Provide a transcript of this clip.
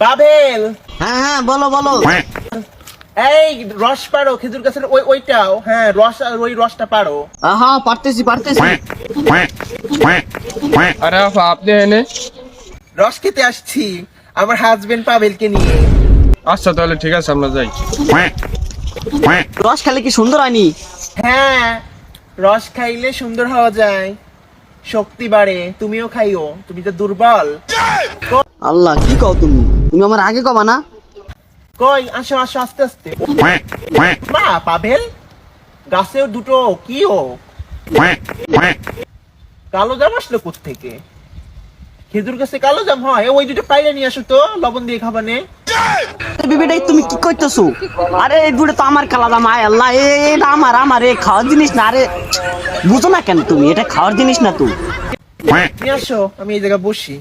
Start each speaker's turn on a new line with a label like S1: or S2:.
S1: পাভেল,
S2: হ্যাঁ হ্যাঁ বলো বলো।
S1: এই রস পারো খেজুর গাছের ওইটাও, হ্যাঁ রস আর ওই রসটা পারো।
S2: হ্যাঁ পারতেছি পারতেছি।
S3: আরে আপা আপনি এনে
S1: রস খেতে আসছি আমার হাজবেন্ড পাভেলকে নিয়ে।
S3: আচ্ছা তাহলে ঠিক আছে আমরা যাই।
S2: রস খেলে কি সুন্দর হয়নি?
S1: হ্যাঁ, রস খাইলে সুন্দর হওয়া যায়, শক্তি বাড়ে। তুমিও খাইও, তুমি তো দুর্বল।
S2: আল্লাহ কি কও তুমি? তুমি আমার আগে কবা না?
S1: কই আসো আসো আস্তে আস্তে। মা পাভেল, গাছেও দুটো কি ও কালো জাম আসলো কোত্থেকে? খেজুর গাছে কালো জাম হয়? ওই দুটো পাইলে নিয়ে আসো তো, লবণ দিয়ে খাবানে।
S2: বিবিটাই তুমি কি কইতেছো? আরে এই দুটো তো আমার কালা দাম। আয় আল্লাহ, এটা আমার আমার এ খাওয়ার জিনিস না। আরে বুঝো না কেন তুমি? এটা খাওয়ার জিনিস না তো।
S1: নিয়ে আসো, আমি এই জায়গায় বসি।